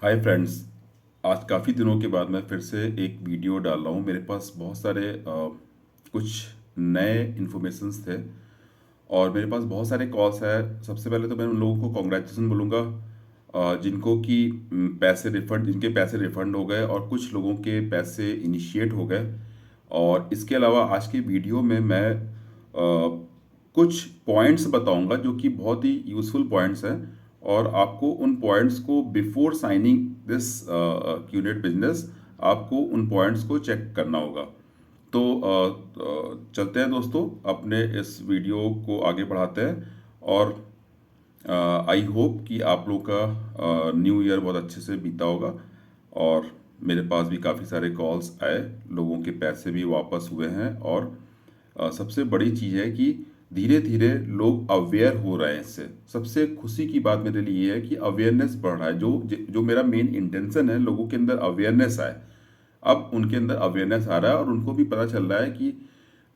Hi friends. आज काफ़ी दिनों के बाद मैं फिर से एक वीडियो डाल रहा हूँ। मेरे पास बहुत सारे कुछ नए इन्फॉर्मेशंस थे और मेरे पास बहुत सारे कॉल्स हैं। सबसे पहले तो मैं उन लोगों को कॉन्ग्रेचुलेसन बोलूँगा जिनको कि पैसे रिफंड जिनके पैसे रिफंड हो गए और कुछ लोगों के पैसे इनिशिएट हो गए। और इसके अलावा आज की वीडियो में मैं कुछ पॉइंट्स बताऊंगा जो कि बहुत ही यूज़फुल पॉइंट्स हैं और आपको उन पॉइंट्स को before signing this QNet business आपको उन पॉइंट्स को चेक करना होगा। तो चलते हैं दोस्तों, अपने इस वीडियो को आगे बढ़ाते हैं और आई होप कि आप लोग का न्यू ईयर बहुत अच्छे से बीता होगा। और मेरे पास भी काफ़ी सारे कॉल्स आए, लोगों के पैसे भी वापस हुए हैं और सबसे बड़ी चीज़ है कि धीरे धीरे लोग अवेयर हो रहे हैं। इससे सबसे खुशी की बात मेरे लिए ये है कि अवेयरनेस बढ़ रहा है। जो जो मेरा मेन इंटेंशन है, लोगों के अंदर अवेयरनेस आए। अब उनके अंदर अवेयरनेस आ रहा है और उनको भी पता चल रहा है कि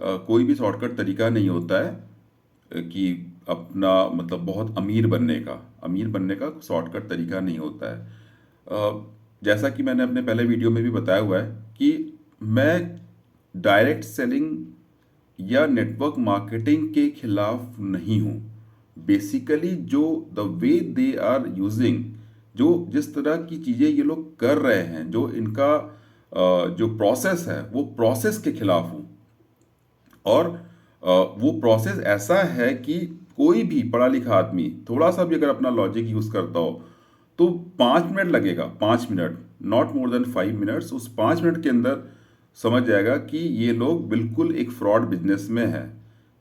कोई भी शॉर्टकट तरीका नहीं होता है कि अपना मतलब बहुत अमीर बनने का शॉर्टकट तरीका नहीं होता है। जैसा कि मैंने अपने पहले वीडियो में भी बताया हुआ है कि मैं डायरेक्ट सेलिंग या नेटवर्क मार्केटिंग के खिलाफ नहीं हूँ। बेसिकली जो the way they are using, जो जिस तरह की चीज़ें ये लोग कर रहे हैं, जो इनका जो प्रोसेस है वो प्रोसेस के खिलाफ हूँ। और वो प्रोसेस ऐसा है कि कोई भी पढ़ा लिखा आदमी थोड़ा सा भी अगर अपना लॉजिक यूज करता हो तो 5 मिनट लगेगा, 5 minute, not more than 5 minutes. उस 5 मिनट के अंदर समझ जाएगा कि ये लोग बिल्कुल एक फ्रॉड बिजनेस में है।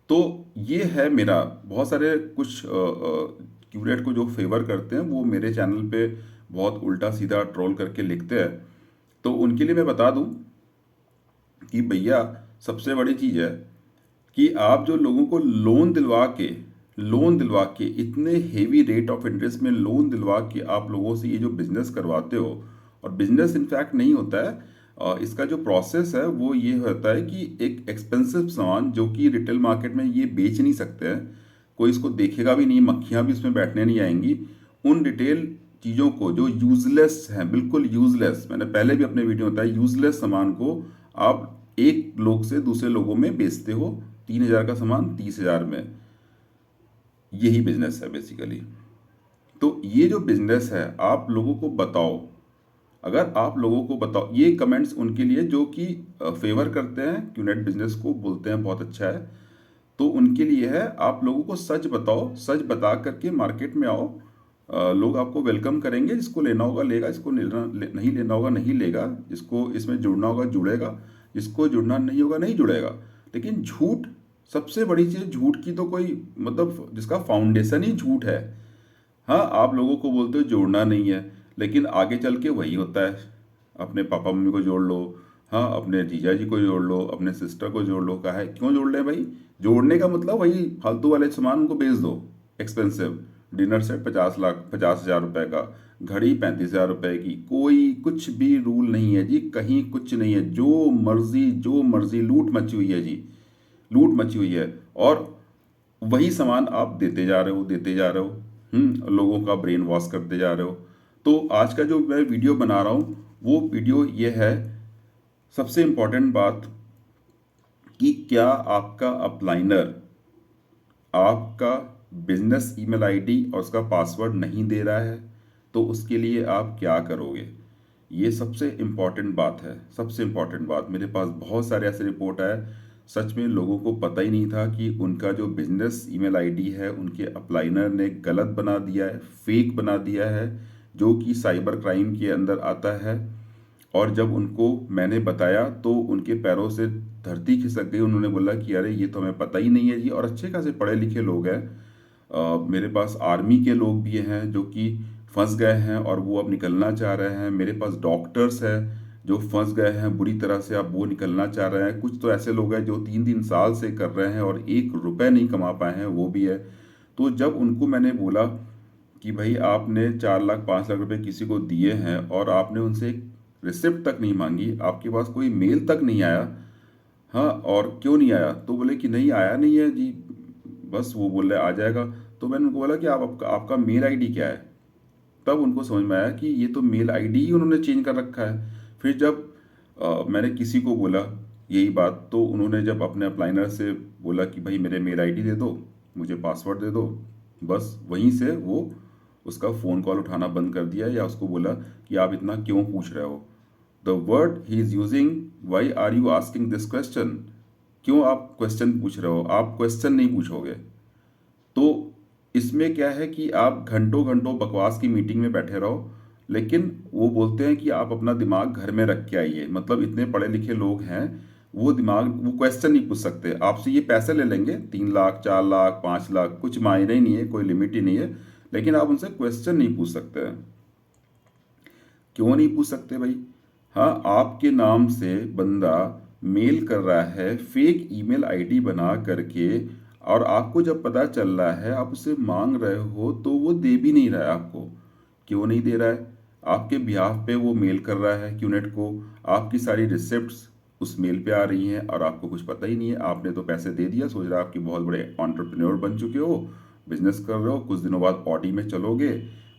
तो ये है मेरा बहुत सारे कुछ क्यूरेट को जो फेवर करते हैं वो मेरे चैनल पे बहुत उल्टा सीधा ट्रोल करके लिखते हैं। तो उनके लिए मैं बता दूं कि भैया, सबसे बड़ी चीज़ है कि आप जो लोगों को लोन दिलवा के इतने हेवी रेट ऑफ इंटरेस्ट में लोन दिलवा के आप लोगों से ये जो बिजनेस करवाते हो, और बिजनेस इनफैक्ट नहीं होता है, इसका जो प्रोसेस है वो ये होता है कि एक एक्सपेंसिव सामान जो कि रिटेल मार्केट में ये बेच नहीं सकते हैं, कोई इसको देखेगा भी नहीं, मक्खियाँ भी इसमें बैठने नहीं आएंगी। उन रिटेल चीज़ों को जो यूजलेस हैं, बिल्कुल यूजलेस, मैंने पहले भी अपने वीडियो में बताया, यूजलेस सामान को आप एक लोग से दूसरे लोगों में बेचते हो। 3,000 का सामान 30,000 में, यही बिजनेस है बेसिकली। तो ये जो बिजनेस है आप लोगों को बताओ, अगर आप लोगों को बताओ, ये कमेंट्स उनके लिए जो कि फेवर करते हैं क्यूनेट बिजनेस को, बोलते हैं बहुत अच्छा है, तो उनके लिए है। आप लोगों को सच बताओ, सच बता करके मार्केट में आओ। लोग आपको वेलकम करेंगे, जिसको लेना होगा लेगा, जिसको नहीं लेना होगा नहीं लेगा, जिसको इसमें जुड़ना होगा जुड़ेगा, जिसको जुड़ना नहीं होगा नहीं जुड़ेगा। लेकिन झूठ, सबसे बड़ी चीज़ झूठ की तो कोई मतलब जिसका फाउंडेशन ही झूठ है। हाँ, आप लोगों को बोलते हो जोड़ना नहीं है, लेकिन आगे चल के वही होता है। अपने पापा मम्मी को जोड़ लो, हाँ अपने जीजा जी को जोड़ लो, अपने सिस्टर को जोड़ लो। कहा है क्यों जोड़ लें भाई? जोड़ने का मतलब वही फालतू वाले सामान उनको बेच दो। एक्सपेंसिव डिनर सेट 50,000 रुपए का, घड़ी 35,000 रुपए की, कोई कुछ भी रूल नहीं है जी, कहीं कुछ नहीं है। जो मर्जी लूट मची हुई है जी, लूट मची हुई है। और वही सामान आप देते जा रहे हो, लोगों का ब्रेन वॉश करते जा रहे हो। तो आज का जो मैं वीडियो बना रहा हूँ वो वीडियो ये है, सबसे इम्पोर्टेंट बात, कि क्या आपका अपलाइनर आपका बिजनेस ईमेल आईडी और उसका पासवर्ड नहीं दे रहा है, तो उसके लिए आप क्या करोगे? ये सबसे इम्पॉर्टेंट बात है। सबसे इम्पॉर्टेंट बात, मेरे पास बहुत सारे ऐसे रिपोर्ट आए, सच में लोगों को पता ही नहीं था कि उनका जो बिजनेस ईमेल आईडी है उनके अपलाइनर ने गलत बना दिया है, फेक बना दिया है, जो कि साइबर क्राइम के अंदर आता है। और जब उनको मैंने बताया तो उनके पैरों से धरती खिसक गई। उन्होंने बोला कि अरे ये तो हमें पता ही नहीं है जी। और अच्छे खासे पढ़े लिखे लोग हैं, मेरे पास आर्मी के लोग भी हैं जो कि फंस गए हैं और वो अब निकलना चाह रहे हैं। मेरे पास डॉक्टर्स हैं जो फंस गए हैं बुरी तरह से, अब वो निकलना चाह रहे हैं। कुछ तो ऐसे लोग हैं जो 3-3 साल से कर रहे हैं और 1 रुपए नहीं कमा पाए हैं, वो भी है। तो जब उनको मैंने बोला कि भाई आपने 4 लाख 5 लाख रुपए किसी को दिए हैं और आपने उनसे एक रिसिप्ट तक नहीं मांगी, आपके पास कोई मेल तक नहीं आया, हाँ और क्यों नहीं आया? तो बोले कि नहीं आया नहीं है जी, बस वो बोल रहे आ जाएगा। तो मैंने उनको बोला कि आपका मेल आईडी क्या है? तब उनको समझ में आया कि ये तो मेल आईडी ही उन्होंने चेंज कर रखा है। फिर जब मैंने किसी को बोला यही बात, तो उन्होंने जब अपने अप्लाइनर से बोला कि भाई मेरे मेल आईडी दे दो, मुझे पासवर्ड दे दो, बस वहीं से वो उसका फ़ोन कॉल उठाना बंद कर दिया, या उसको बोला कि आप इतना क्यों पूछ रहे हो। The word he is using, why are you asking this question, क्यों आप क्वेश्चन पूछ रहे हो, आप क्वेश्चन नहीं पूछोगे। तो इसमें क्या है कि आप घंटों घंटों बकवास की मीटिंग में बैठे रहो, लेकिन वो बोलते हैं कि आप अपना दिमाग घर में रख के आइए। मतलब इतने पढ़े लिखे लोग हैं, वो क्वेश्चन नहीं पूछ सकते आपसे। ये पैसे ले लेंगे 3 लाख 4 लाख 5 लाख, कुछ मायने ही नहीं है, कोई लिमिट ही नहीं है, लेकिन आप उनसे क्वेश्चन नहीं पूछ सकते हैं। क्यों नहीं पूछ सकते भाई? हाँ, आपके नाम से बंदा मेल कर रहा है फेक ईमेल आईडी बना करके, और आपको जब पता चल रहा है, आप उसे मांग रहे हो, तो वो दे भी नहीं रहा है आपको। क्यों नहीं दे रहा है? आपके बिहाफ पे वो मेल कर रहा है क्यूनेट को, आपकी सारी रिसिप्ट्स उस मेल पे आ रही हैं, और आपको कुछ पता ही नहीं है। आपने तो पैसे दे दिया, सोच रहा है आपकी बहुत बड़े एंटरप्रेन्योर बन चुके हो, बिजनेस कर रहे हो, कुछ दिनों बाद ऑडी में चलोगे,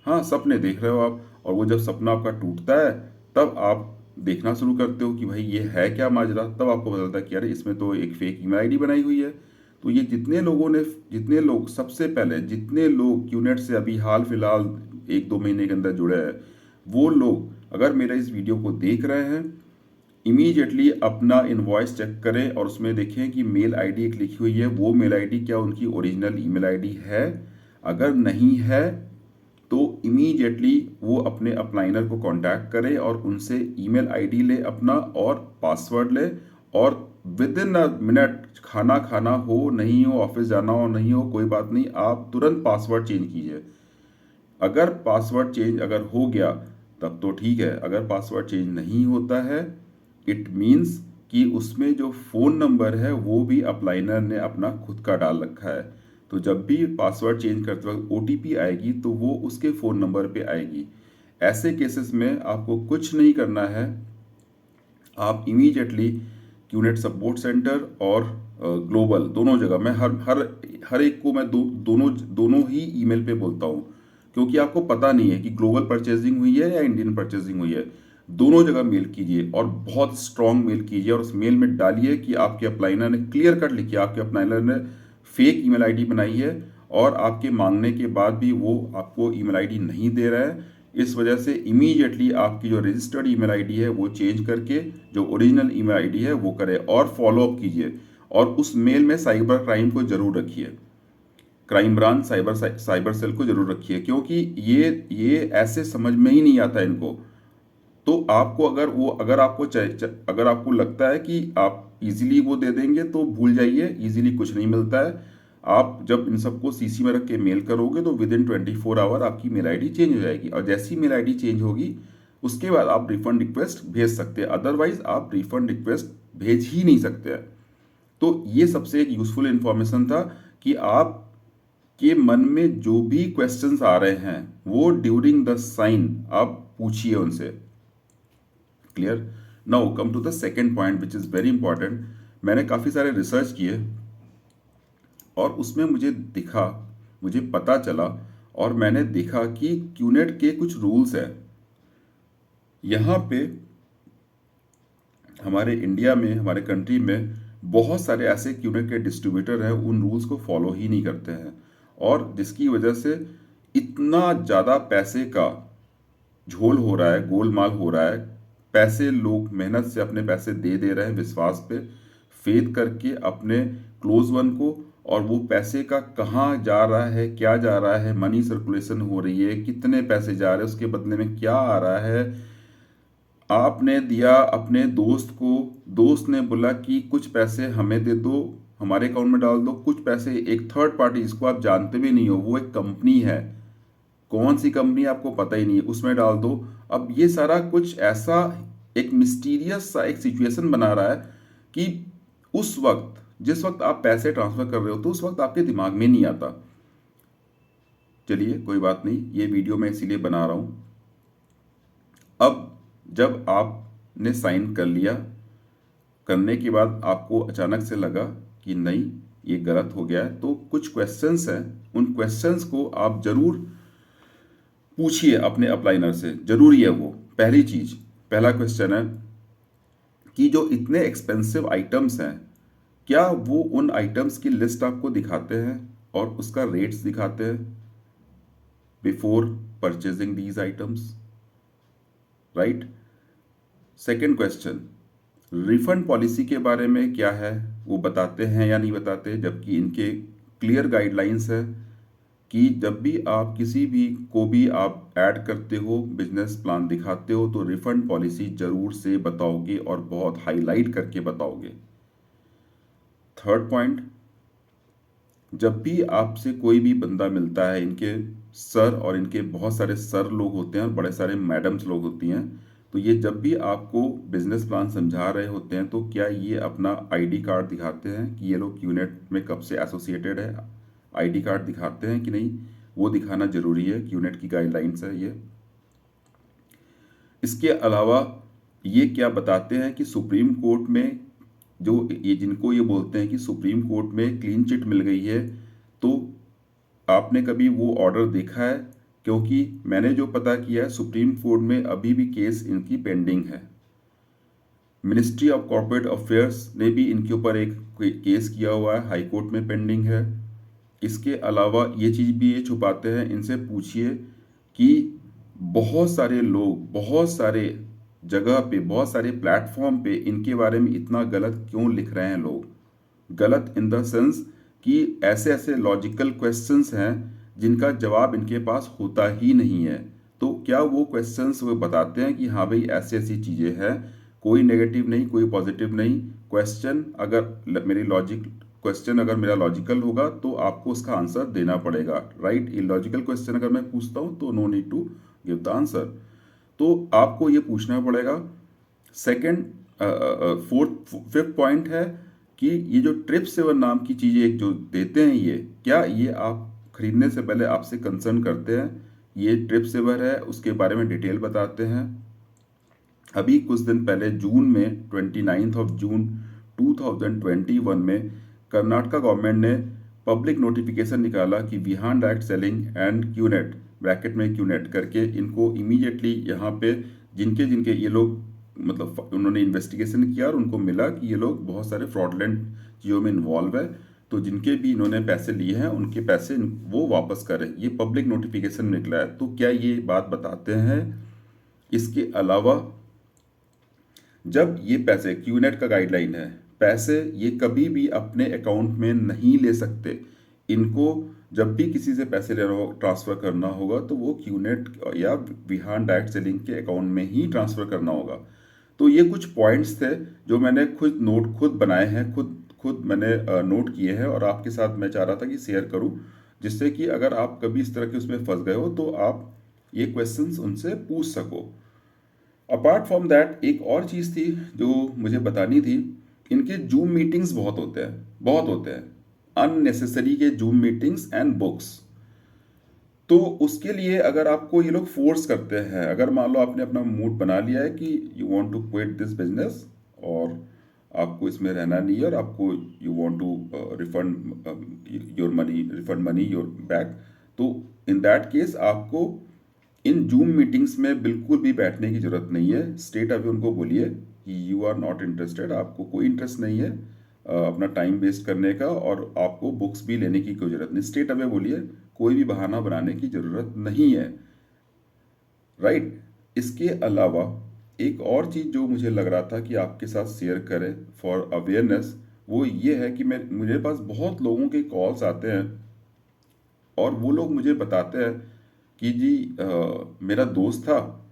हाँ सपने देख रहे हो आप। और वो जब सपना आपका टूटता है, तब आप देखना शुरू करते हो कि भाई ये है क्या माजरा। तब आपको पता चलता है कि अरे इसमें तो एक फेक ईमेल आईडी बनाई हुई है। तो ये जितने लोग सबसे पहले, जितने लोग क्यूनेट से अभी हाल फिलहाल 1-2 महीने के अंदर जुड़े हैं, वो लोग अगर मेरा इस वीडियो को देख रहे हैं, इमीडिएटली अपना इनवॉइस चेक करें और उसमें देखें कि मेल आईडी एक लिखी हुई है, वो मेल आईडी क्या उनकी ओरिजिनल ईमेल आईडी है। अगर नहीं है तो इमीडिएटली वो अपने अपलाइनर को कांटेक्ट करे और उनसे ईमेल आईडी ले अपना, और पासवर्ड ले, और विद इन अ मिनट, खाना खाना हो नहीं हो, ऑफिस जाना हो नहीं हो, कोई बात नहीं, आप तुरंत पासवर्ड चेंज कीजिए। अगर पासवर्ड चेंज अगर हो गया तब तो ठीक है, अगर पासवर्ड चेंज नहीं होता है, इट मीन्स कि उसमें जो फ़ोन नंबर है वो भी अपलाइनर ने अपना खुद का डाल रखा है। तो जब भी पासवर्ड चेंज करते वक्त ओटीपी आएगी तो वो उसके फ़ोन नंबर पे आएगी। ऐसे केसेस में आपको कुछ नहीं करना है, आप इमीडिएटली क्यूनेट सपोर्ट सेंटर और ग्लोबल दोनों जगह, मैं हर हर हर एक को मैं दोनों दोनों ही ईमेल पे बोलता हूँ, क्योंकि आपको पता नहीं है कि ग्लोबल परचेजिंग हुई है या इंडियन परचेजिंग हुई है। दोनों जगह मेल कीजिए, और बहुत स्ट्रांग मेल कीजिए, और उस मेल में डालिए कि आपके अप्लाइनर ने क्लियर कट लिखिए, आपके अप्लाइनर ने फेक ईमेल आईडी बनाई है, और आपके मांगने के बाद भी वो आपको ईमेल आईडी नहीं दे रहा है। इस वजह से इमीडिएटली आपकी जो रजिस्टर्ड ईमेल आईडी है वो चेंज करके जो ओरिजिनल ईमेल आईडी है वो करें, और फॉलो अप कीजिए। और उस मेल में साइबर क्राइम को जरूर रखिए, क्राइम ब्रांच साइबर सेल को जरूर रखिए, क्योंकि ये ऐसे समझ में ही नहीं आता इनको। तो आपको अगर आपको लगता है कि आप इजीली वो दे देंगे, तो भूल जाइए, इजीली कुछ नहीं मिलता है। आप जब इन सबको सीसी में रख के मेल करोगे तो विद इन 24 आवर आपकी मेल आईडी चेंज हो जाएगी, और जैसी मेल आईडी चेंज होगी उसके बाद आप रिफंड रिक्वेस्ट भेज सकते हैं, अदरवाइज आप रिफंड रिक्वेस्ट भेज ही नहीं सकते हैं। तो ये सबसे एक यूजफुल इंफॉर्मेशन था कि आप के मन में जो भी क्वेश्चंस आ रहे हैं वो ड्यूरिंग द साइन आप पूछिए उनसे। Clear? Now come to the second point which is very important. मैंने काफ़ी सारे रिसर्च किए और उसमें मुझे पता चला, और मैंने देखा कि क्यूनेट के कुछ रूल्स हैं। यहाँ पे हमारे इंडिया में, हमारे कंट्री में बहुत सारे ऐसे क्यूनेट के डिस्ट्रीब्यूटर हैं, उन रूल्स को फॉलो ही नहीं करते हैं, और जिसकी वजह से इतना ज़्यादा पैसे का झोल हो रहा है, गोलमाल हो रहा है। पैसे, लोग मेहनत से अपने पैसे दे रहे हैं विश्वास पे, फेथ करके अपने क्लोज वन को, और वो पैसे का कहाँ जा रहा है, क्या जा रहा है, मनी सर्कुलेशन हो रही है, कितने पैसे जा रहे हैं, उसके बदले में क्या आ रहा है। आपने दिया अपने दोस्त को, दोस्त ने बोला कि कुछ पैसे हमें दे दो, हमारे अकाउंट में डाल दो, कुछ पैसे एक थर्ड पार्टी जिसको आप जानते भी नहीं हो, वो एक कंपनी है, कौन सी कंपनी आपको पता ही नहीं है, उसमें डाल दो। अब ये सारा कुछ ऐसा एक मिस्टीरियस सा एक सिचुएशन बना रहा है कि उस वक्त, जिस वक्त आप पैसे ट्रांसफर कर रहे हो, तो उस वक्त आपके दिमाग में नहीं आता। चलिए कोई बात नहीं, ये वीडियो मैं इसीलिए बना रहा हूं। अब जब आपने साइन कर लिया, करने के बाद आपको अचानक से लगा कि नहीं ये गलत हो गया है, तो कुछ क्वेश्चंस हैं, उन क्वेश्चंस को आप जरूर पूछिए अपने अपलाइनर से, जरूरी है वो। पहली चीज, पहला क्वेश्चन है कि जो इतने एक्सपेंसिव आइटम्स हैं, क्या वो उन आइटम्स की लिस्ट आपको दिखाते हैं और उसका रेट्स दिखाते हैं before purchasing these items, right? Second question, refund policy के बारे में क्या है, वो बताते हैं या नहीं बताते? जबकि इनके क्लियर गाइडलाइंस है कि जब भी आप किसी भी को भी आप ऐड करते हो, बिजनेस प्लान दिखाते हो, तो रिफंड पॉलिसी जरूर से बताओगे और बहुत हाईलाइट करके बताओगे। थर्ड पॉइंट, जब भी आपसे कोई भी बंदा मिलता है, इनके सर और इनके बहुत सारे सर लोग होते हैं और बड़े सारे मैडम्स लोग होती हैं, तो ये जब भी आपको बिजनेस प्लान समझा रहे होते हैं तो क्या ये अपना आईडी कार्ड दिखाते हैं कि ये लोग क्यूनेट में कब से एसोसिएटेड है? आईडी कार्ड दिखाते हैं कि नहीं, वो दिखाना जरूरी है, क्यूनेट की गाइडलाइंस है ये। इसके अलावा ये क्या बताते हैं कि सुप्रीम कोर्ट में जो ये जिनको ये बोलते हैं कि सुप्रीम कोर्ट में क्लीन चिट मिल गई है, तो आपने कभी वो ऑर्डर देखा है? क्योंकि मैंने जो पता किया है, सुप्रीम कोर्ट में अभी भी केस इनकी पेंडिंग है। मिनिस्ट्री ऑफ कॉर्पोरेट अफेयर्स ने भी इनके ऊपर एक केस किया हुआ है, हाई कोर्ट में पेंडिंग है। इसके अलावा ये चीज़ भी ये छुपाते हैं, इनसे पूछिए कि बहुत सारे लोग बहुत सारे जगह पे, बहुत सारे प्लेटफॉर्म पे इनके बारे में इतना गलत क्यों लिख रहे हैं लोग। गलत इन द सेंस कि ऐसे ऐसे लॉजिकल क्वेश्चंस हैं जिनका जवाब इनके पास होता ही नहीं है। तो क्या वो क्वेश्चंस वो बताते हैं कि हाँ भाई ऐसी ऐसी चीज़ें हैं, कोई नेगेटिव नहीं, कोई पॉजिटिव नहीं, क्वेश्चन अगर मेरी लॉजिक क्वेश्चन अगर मेरा लॉजिकल होगा तो आपको उसका आंसर देना पड़ेगा, राइट? इलॉजिकल क्वेश्चन अगर मैं पूछता हूँ तो no need to give the answer, तो आपको ये पूछना पड़ेगा। सेकंड, फोर्थ फिफ्थ पॉइंट है कि ये जो ट्रिप सेवर नाम की चीज़ें एक जो देते हैं, ये क्या ये आप खरीदने से पहले आपसे कंसर्न करते हैं? ये ट्रिप सेवर है, उसके बारे में डिटेल बताते हैं। अभी कुछ दिन पहले जून में 29 ऑफ जून 2021 में कर्नाटका गवर्नमेंट ने पब्लिक नोटिफिकेशन निकाला कि Vihaan direct selling and QNet, bracket में क्यूनेट करके, इनको इमीडिएटली यहाँ पे जिनके जिनके ये लोग मतलब उन्होंने इन्वेस्टिगेशन किया और उनको मिला कि ये लोग बहुत सारे फ्रॉडलेंट चीज़ों में इन्वॉल्व है, तो जिनके भी इन्होंने पैसे लिए हैं उनके पैसे वो वापस करें। ये पब्लिक नोटिफिकेशन निकला है, तो क्या ये बात बताते हैं? इसके अलावा जब ये पैसे, क्यूनेट का गाइडलाइन है, पैसे ये कभी भी अपने अकाउंट में नहीं ले सकते। इनको जब भी किसी से पैसे लेना हो, ट्रांसफर करना होगा, तो वो क्यूनेट या विहान डायरेक्ट सेलिंग के अकाउंट में ही ट्रांसफर करना होगा। तो ये कुछ पॉइंट्स थे जो मैंने खुद बनाए हैं, खुद खुद मैंने नोट किए हैं और आपके साथ मैं चाह रहा था कि शेयर करूं, जिससे कि अगर आप कभी इस तरह के उसमें फंस गए हो तो आप ये क्वेश्चंस उनसे पूछ सको। अपार्ट फ्रॉम दैट एक और चीज़ थी जो मुझे बतानी थी, इनके जूम मीटिंग्स बहुत होते हैं अननेसेसरी के जूम मीटिंग्स एंड बुक्स। तो उसके लिए अगर आपको ये लोग फोर्स करते हैं, अगर मान लो आपने अपना मूड बना लिया है कि you want to quit this business और आपको इसमें रहना नहीं है और आपको you want to refund money your back, तो इन दैट केस आपको इन जूम मीटिंग्स में बिल्कुल भी बैठने की जरूरत नहीं है। स्ट्रेट अवे उनको बोलिए कि यू आर नॉट इंटरेस्टेड, आपको कोई इंटरेस्ट नहीं है अपना टाइम वेस्ट करने का और आपको बुक्स भी लेने की कोई जरूरत नहीं। स्ट्रेट अवे बोलिए, कोई भी बहाना बनाने की जरूरत नहीं है, राइट? इसके अलावा एक और चीज़ जो मुझे लग रहा था कि आपके साथ शेयर करें फॉर अवेयरनेस, वो ये है कि मैं मुझे पास बहुत लोगों के कॉल्स आते हैं और वो लोग मुझे बताते हैं कि जी मेरा दोस्त था,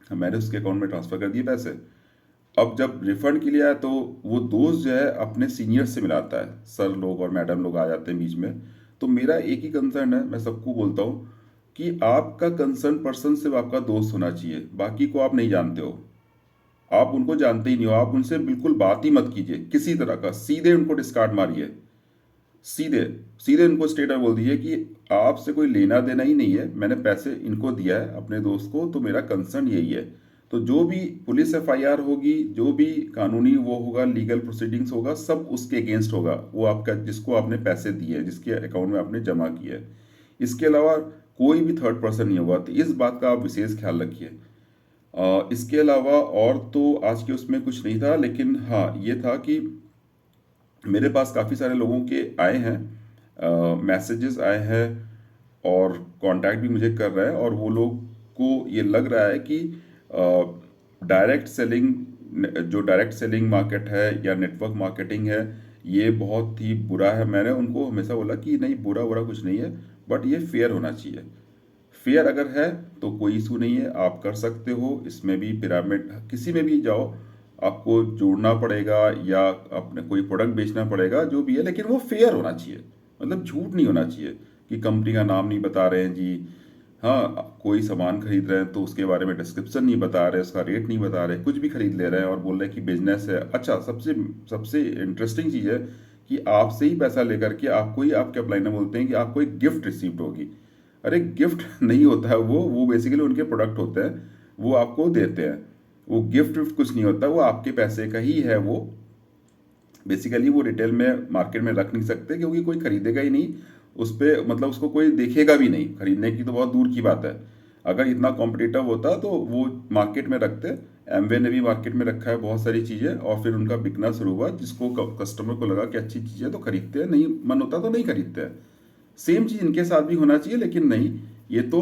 मैंने उसके अकाउंट में ट्रांसफ़र कर दिए पैसे, अब जब रिफंड के लिए आया तो वो दोस्त जो है अपने सीनियर से मिलाता है, सर लोग और मैडम लोग आ जाते हैं बीच में। तो मेरा एक ही कंसर्न है, मैं सबको बोलता हूँ कि आपका कंसर्न पर्सन सिर्फ आपका दोस्त होना चाहिए, बाकी को आप नहीं जानते हो, आप उनको जानते ही नहीं हो, आप उनसे बिल्कुल बात ही मत कीजिए किसी तरह का, सीधे उनको डिस्कार्ड मारिए, सीधे सीधे उनको स्ट्रेट बोल दीजिए कि आपसे कोई लेना देना ही नहीं है, मैंने पैसे इनको दिया है अपने दोस्त को, तो मेरा कंसर्न यही है। तो जो भी पुलिस एफआईआर होगी, जो भी कानूनी वो होगा, लीगल प्रोसीडिंग्स होगा, सब उसके अगेंस्ट होगा, वो आपका जिसको आपने पैसे दिए, जिसके अकाउंट में आपने जमा किया है। इसके अलावा कोई भी थर्ड पर्सन नहीं होगा, तो इस बात का आप विशेष ख्याल रखिए। इसके अलावा और तो आज के उसमें कुछ नहीं था, लेकिन हाँ ये था कि मेरे पास काफ़ी सारे लोगों के आए हैं, मैसेजेस आए हैं और कांटेक्ट भी मुझे कर रहा है, और वो लोग को ये लग रहा है कि डायरेक्ट सेलिंग, जो डायरेक्ट सेलिंग मार्केट है या नेटवर्क मार्केटिंग है, ये बहुत ही बुरा है। मैंने उनको हमेशा बोला कि नहीं, बुरा बुरा कुछ नहीं है, बट ये फेयर होना चाहिए। फेयर अगर है तो कोई इशू नहीं है, आप कर सकते हो। इसमें भी पिरामिड, किसी में भी जाओ, आपको जोड़ना पड़ेगा या अपने कोई प्रोडक्ट बेचना पड़ेगा, जो भी है, लेकिन वो फेयर होना चाहिए। मतलब झूठ नहीं होना चाहिए कि कंपनी का नाम नहीं बता रहे हैं जी, हाँ कोई सामान खरीद रहे हैं तो उसके बारे में डिस्क्रिप्शन नहीं बता रहे, उसका रेट नहीं बता रहे, कुछ भी खरीद ले रहे हैं और बोल रहे हैं कि बिजनेस है। अच्छा, सबसे सबसे इंटरेस्टिंग चीज़ है कि आपसे ही पैसा लेकर के आपको ही आपके अपलाइनर बोलते हैं कि आपको एक गिफ्ट रिसीव्ड होगी। अरे गिफ्ट नहीं होता है वो बेसिकली उनके प्रोडक्ट होते हैं, वो आपको देते हैं। वो गिफ्ट विफ्ट कुछ नहीं होता, वो आपके पैसे का ही है। वो बेसिकली वो रिटेल में मार्केट में रख नहीं सकते, क्योंकि कोई खरीदेगा ही नहीं उस पर, मतलब उसको कोई देखेगा भी नहीं, खरीदने की तो बहुत दूर की बात है। अगर इतना कॉम्पिटिटिव होता तो वो मार्केट में रखते। एमवे ने भी मार्केट में रखा है बहुत सारी चीज़ें, और फिर उनका बिकना शुरू हुआ, जिसको कस्टमर को लगा कि अच्छी चीज़ है तो खरीदते हैं, नहीं मन होता तो नहीं खरीदते हैं। सेम चीज़ इनके साथ भी होना चाहिए, लेकिन नहीं, ये तो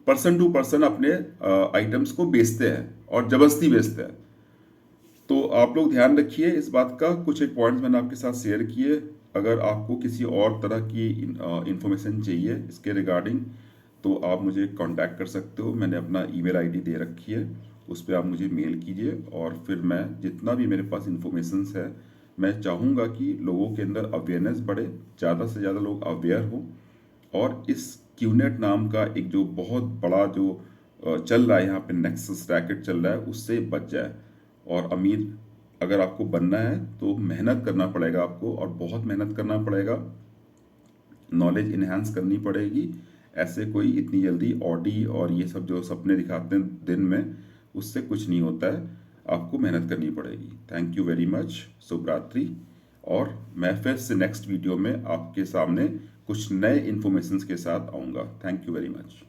पर्सन टू पर्सन अपने आइटम्स को बेचते हैं और जबरदस्ती बेचते हैं। तो आप लोग ध्यान रखिए इस बात का। कुछ एक पॉइंट्स मैंने आपके साथ शेयर किए। अगर आपको किसी और तरह की इंफॉर्मेशन चाहिए इसके रिगार्डिंग, तो आप मुझे कांटेक्ट कर सकते हो। मैंने अपना ईमेल आईडी दे रखी है, उस पर आप मुझे मेल कीजिए, और फिर मैं जितना भी मेरे पास इंफॉर्मेशंस है, मैं चाहूँगा कि लोगों के अंदर अवेयरनेस बढ़े, ज़्यादा से ज़्यादा लोग अवेयर हों, और इस क्यूनेट नाम का एक जो बहुत बड़ा जो चल रहा है यहाँ पे, नेक्सस रैकेट चल रहा है, उससे बच जाए। और अमीर अगर आपको बनना है तो मेहनत करना पड़ेगा आपको, और बहुत मेहनत करना पड़ेगा, नॉलेज इन्हांस करनी पड़ेगी। ऐसे कोई इतनी जल्दी ऑडी और ये सब जो सपने दिखाते हैं दिन में, उससे कुछ नहीं होता है, आपको मेहनत करनी पड़ेगी। थैंक यू वेरी मच, शुभ रात्रि। और मैं फिर से नेक्स्ट वीडियो में आपके सामने कुछ नए इन्फॉर्मेशंस के साथ आऊँगा। Thank you very much.